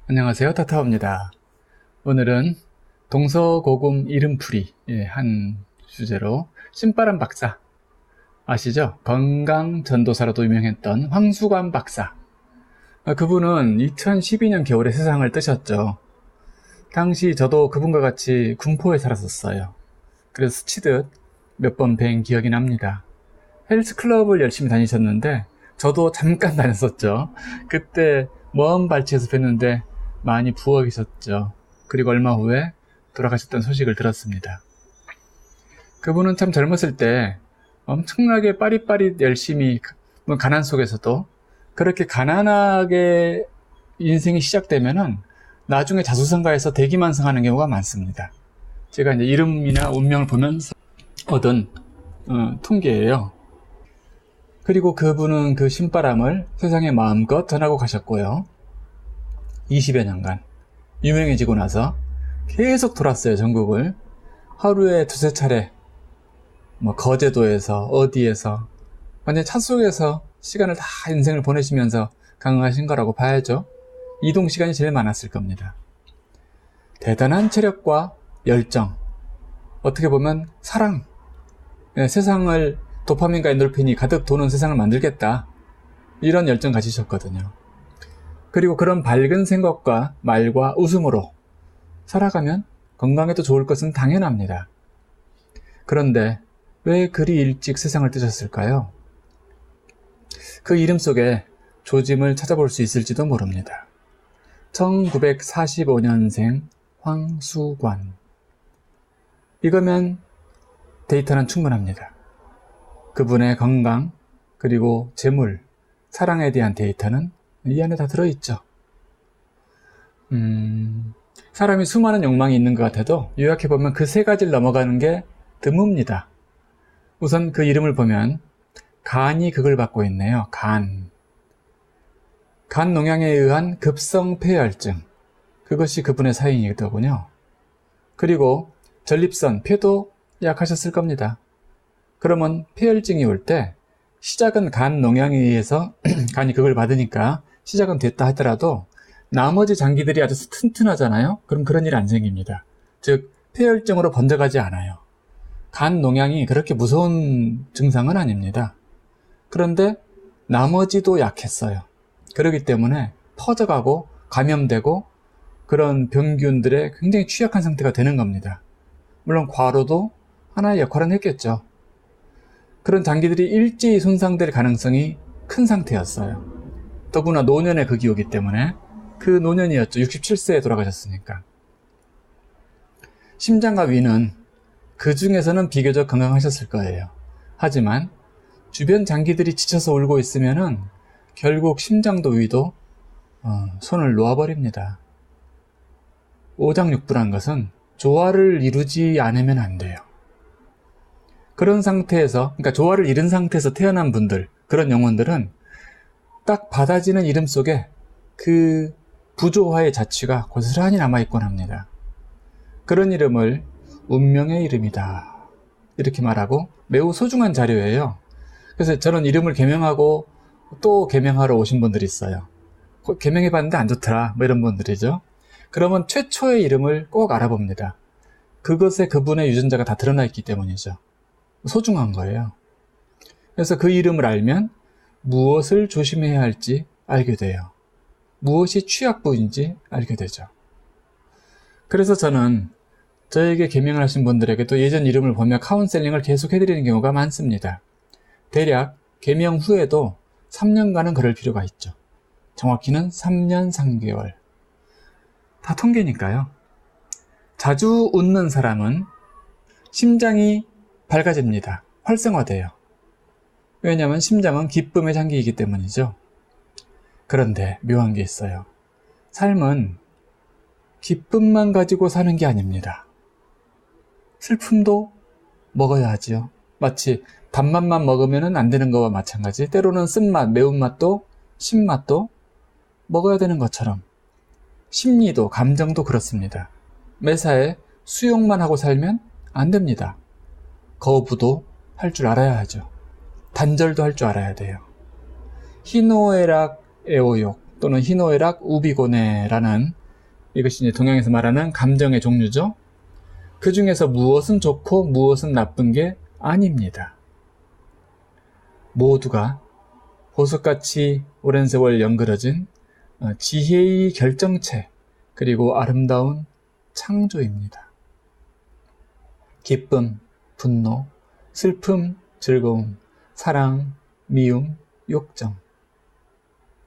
안녕하세요. 타타오입니다. 오늘은 동서고금 이름풀이 한 주제로 신바람 박사 아시죠? 건강전도사로도 유명했던 황수관 박사. 그분은 2012년 겨울에 세상을 뜨셨죠. 당시 저도 그분과 같이 군포에 살았었어요. 그래서 스치듯 몇 번 뵌 기억이 납니다. 헬스클럽을 열심히 다니셨는데 저도 잠깐 다녔었죠. 그때 먼 발치에서 뵀는데 많이 부어 계셨죠. 그리고 얼마 후에 돌아가셨다는 소식을 들었습니다. 그분은 참 젊었을 때 엄청나게 빠릿빠릿 열심히, 가난 속에서도 그렇게 가난하게 인생이 시작되면은 나중에 자수성가해서 대기만성하는 경우가 많습니다. 제가 이제 이름이나 운명을 보면서 얻은 통계예요. 그리고 그분은 그 신바람을 세상에 마음껏 전하고 가셨고요. 20여 년간 유명해지고 나서 계속 돌았어요, 전국을. 하루에 두세 차례 거제도에서 어디에서 완전 차 속에서 시간을 다 인생을 보내시면서 강행하신 거라고 봐야죠. 이동 시간이 제일 많았을 겁니다. 대단한 체력과 열정, 어떻게 보면 사랑, 세상을 도파민과 엔돌핀이 가득 도는 세상을 만들겠다, 이런 열정 가지셨거든요. 그리고 그런 밝은 생각과 말과 웃음으로 살아가면 건강에도 좋을 것은 당연합니다. 그런데 왜 그리 일찍 세상을 뜨셨을까요? 그 이름 속에 조짐을 찾아볼 수 있을지도 모릅니다. 1945년생 황수관. 이거면 데이터는 충분합니다. 그분의 건강, 그리고 재물, 사랑에 대한 데이터는 이 안에 다 들어있죠. 사람이 수많은 욕망이 있는 것 같아도 요약해보면 그 세 가지를 넘어가는 게 드뭅니다. 우선 그 이름을 보면 간이 극을 받고 있네요. 간 농양에 의한 급성 폐혈증, 그것이 그분의 사인이더군요. 그리고 전립선, 폐도 약하셨을 겁니다. 그러면 폐혈증이 올 때 시작은 간 농양에 의해서 간이 극을 받으니까 시작은 됐다 하더라도 나머지 장기들이 아주 튼튼하잖아요. 그럼 그런 일 안 생깁니다. 즉 폐혈증으로 번져가지 않아요. 간 농양이 그렇게 무서운 증상은 아닙니다. 그런데 나머지도 약했어요. 그렇기 때문에 퍼져가고 감염되고 그런 병균들에 굉장히 취약한 상태가 되는 겁니다. 물론 과로도 하나의 역할은 했겠죠. 그런 장기들이 일제히 손상될 가능성이 큰 상태였어요. 더구나 노년의 극이 오기 때문에 그 노년이었죠. 67세에 돌아가셨으니까. 심장과 위는 그 중에서는 비교적 건강하셨을 거예요. 하지만 주변 장기들이 지쳐서 울고 있으면은 결국 심장도 위도 손을 놓아버립니다. 오장육부란 것은 조화를 이루지 않으면 안 돼요. 그런 상태에서, 그러니까 조화를 잃은 상태에서 태어난 분들, 그런 영혼들은 딱 받아지는 이름 속에 그 부조화의 자취가 고스란히 남아있곤 합니다. 그런 이름을 운명의 이름이다, 이렇게 말하고 매우 소중한 자료예요. 그래서 저는 이름을 개명하고 또 개명하러 오신 분들이 있어요. 개명해봤는데 안 좋더라, 이런 분들이죠. 그러면 최초의 이름을 꼭 알아봅니다. 그것에 그분의 유전자가 다 드러나 있기 때문이죠. 소중한 거예요. 그래서 그 이름을 알면 무엇을 조심해야 할지 알게 돼요. 무엇이 취약부인지 알게 되죠. 그래서 저는 저에게 개명을 하신 분들에게도 예전 이름을 보며 카운셀링을 계속 해드리는 경우가 많습니다. 대략 개명 후에도 3년간은 그럴 필요가 있죠. 정확히는 3년 3개월. 다 통계니까요. 자주 웃는 사람은 심장이 밝아집니다. 활성화돼요. 왜냐하면 심장은 기쁨의 장기이기 때문이죠. 그런데 묘한 게 있어요. 삶은 기쁨만 가지고 사는 게 아닙니다. 슬픔도 먹어야 하지요. 마치 단맛만 먹으면 안 되는 거와 마찬가지, 때로는 쓴맛, 매운맛도 신맛도 먹어야 되는 것처럼 심리도, 감정도 그렇습니다. 매사에 수용만 하고 살면 안 됩니다. 거부도 할 줄 알아야 하죠. 단절도 할 줄 알아야 돼요. 희노애락, 애호욕 또는 희노애락, 우비고뇌라는 이것이 이제 동양에서 말하는 감정의 종류죠. 그 중에서 무엇은 좋고 무엇은 나쁜 게 아닙니다. 모두가 보석같이 오랜 세월 연그러진 지혜의 결정체 그리고 아름다운 창조입니다. 기쁨, 분노, 슬픔, 즐거움, 사랑, 미움, 욕정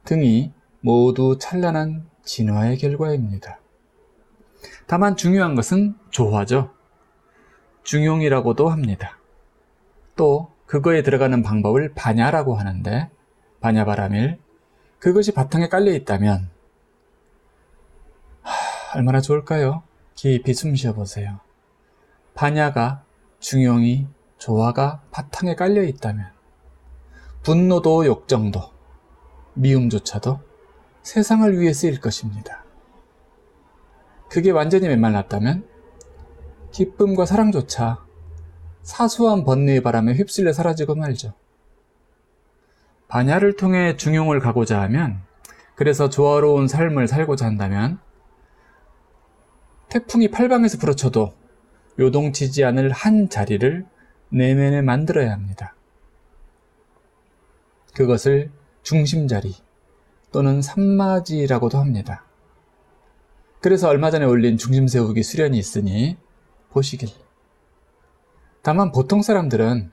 등이 모두 찬란한 진화의 결과입니다. 다만 중요한 것은 조화죠. 중용이라고도 합니다. 또 그거에 들어가는 방법을 반야라고 하는데 반야바라밀 그것이 바탕에 깔려 있다면 얼마나 좋을까요? 깊이 숨 쉬어보세요. 반야가 중용이 조화가 바탕에 깔려 있다면 분노도 욕정도 미움조차도 세상을 위해 쓰일 것입니다. 그게 완전히 메말랐다면 기쁨과 사랑조차 사소한 번뇌의 바람에 휩쓸려 사라지고 말죠. 반야를 통해 중용을 가고자 하면, 그래서 조화로운 삶을 살고자 한다면 태풍이 팔방에서 불어쳐도 요동치지 않을 한 자리를 내면에 만들어야 합니다. 그것을 중심자리 또는 삼마지라고도 합니다. 그래서 얼마 전에 올린 중심세우기 수련이 있으니 보시길. 다만 보통 사람들은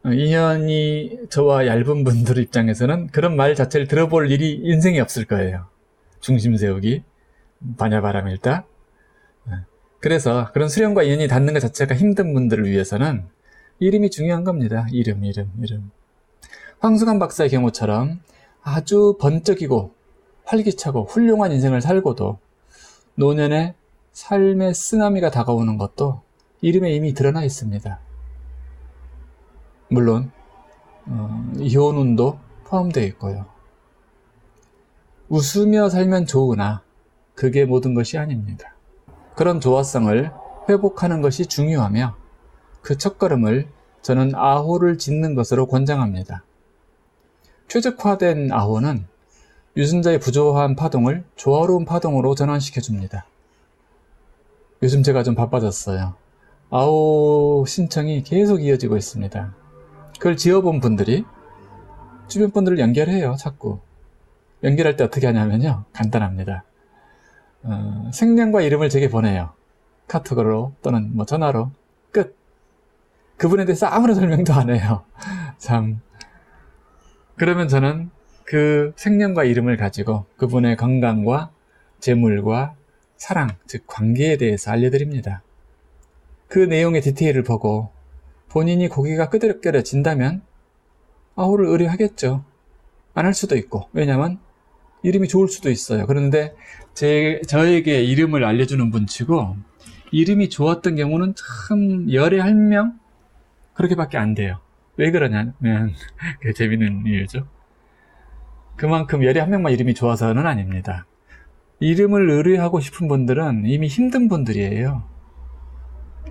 인연이 저와 얇은 분들 입장에서는 그런 말 자체를 들어볼 일이 인생에 없을 거예요. 중심세우기, 반야바라밀다. 그래서 그런 수련과 인연이 닿는 것 자체가 힘든 분들을 위해서는 이름이 중요한 겁니다. 이름. 황수관 박사의 경우처럼 아주 번쩍이고 활기차고 훌륭한 인생을 살고도 노년에 삶의 쓰나미가 다가오는 것도 이름에 이미 드러나 있습니다. 물론 이혼운도 포함되어 있고요. 웃으며 살면 좋으나 그게 모든 것이 아닙니다. 그런 조화성을 회복하는 것이 중요하며 그 첫걸음을 저는 아호를 짓는 것으로 권장합니다. 최적화된 아호는 유전자의 부조화한 파동을 조화로운 파동으로 전환시켜줍니다. 요즘 제가 좀 바빠졌어요. 아호 신청이 계속 이어지고 있습니다. 그걸 지어본 분들이 주변 분들을 연결해요. 자꾸. 연결할 때 어떻게 하냐면요. 간단합니다. 생년과 이름을 제게 보내요. 카톡으로 또는 전화로. 끝. 그분에 대해서 아무런 설명도 안 해요. 참. 그러면 저는 그 생년과 이름을 가지고 그분의 건강과 재물과 사랑, 즉 관계에 대해서 알려드립니다. 그 내용의 디테일을 보고 본인이 고개가 끄덕거려진다면 아호를 의뢰하겠죠. 안 할 수도 있고, 왜냐하면 이름이 좋을 수도 있어요. 그런데 저에게 이름을 알려주는 분치고 이름이 좋았던 경우는 참 열에 한 명? 그렇게밖에 안 돼요. 왜 그러냐면 재밌는 이유죠. 그만큼 열에 한 명만 이름이 좋아서는 아닙니다. 이름을 의뢰하고 싶은 분들은 이미 힘든 분들이에요.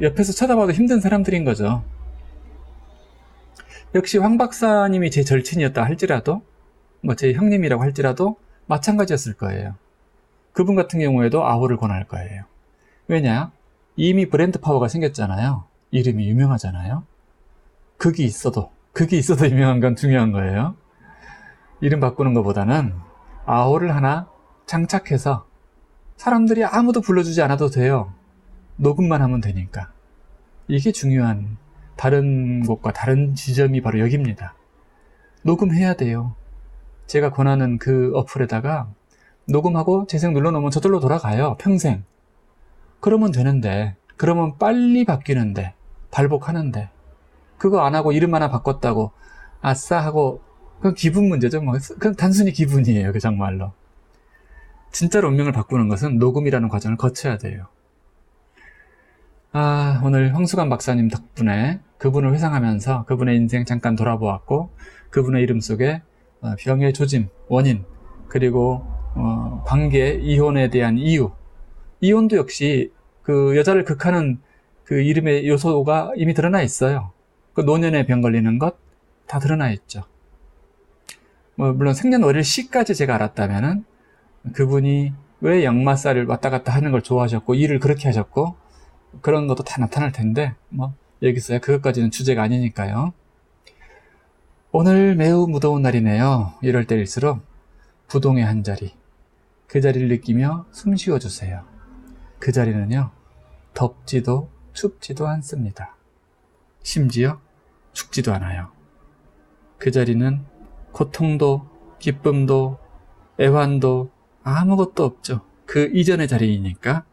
옆에서 쳐다봐도 힘든 사람들인 거죠. 역시 황 박사님이 제 절친이었다 할지라도 제 형님이라고 할지라도 마찬가지였을 거예요. 그분 같은 경우에도 아호를 권할 거예요. 왜냐? 이미 브랜드 파워가 생겼잖아요. 이름이 유명하잖아요. 극이 있어도 유명한 건 중요한 거예요. 이름 바꾸는 것보다는 아호를 하나 장착해서 사람들이 아무도 불러주지 않아도 돼요. 녹음만 하면 되니까. 이게 중요한 다른 곳과 다른 지점이 바로 여기입니다. 녹음해야 돼요. 제가 권하는 그 어플에다가 녹음하고 재생 눌러놓으면 저절로 돌아가요. 평생. 그러면 되는데, 그러면 빨리 바뀌는데, 발복하는데, 그거 안 하고 이름 하나 바꿨다고 아싸 하고 그건 기분 문제죠. 그건 단순히 기분이에요. 그 정말로. 진짜로 운명을 바꾸는 것은 녹음이라는 과정을 거쳐야 돼요. 오늘 황수관 박사님 덕분에 그분을 회상하면서 그분의 인생 잠깐 돌아보았고 그분의 이름 속에 병의 조짐, 원인, 그리고 관계, 이혼에 대한 이유. 이혼도 역시 그 여자를 극하는 그 이름의 요소가 이미 드러나 있어요. 그 노년에 병 걸리는 것 다 드러나 있죠. 물론 생년월일 시까지 제가 알았다면은 그분이 왜 역마살을 왔다 갔다 하는 걸 좋아하셨고 일을 그렇게 하셨고 그런 것도 다 나타날 텐데 뭐 여기서야 그것까지는 주제가 아니니까요. 오늘 매우 무더운 날이네요. 이럴 때일수록 부동의 한 자리, 그 자리를 느끼며 숨 쉬어주세요. 그 자리는요, 덥지도 춥지도 않습니다. 심지어 죽지도 않아요. 그 자리는 고통도 기쁨도 애환도 아무것도 없죠. 그 이전의 자리이니까.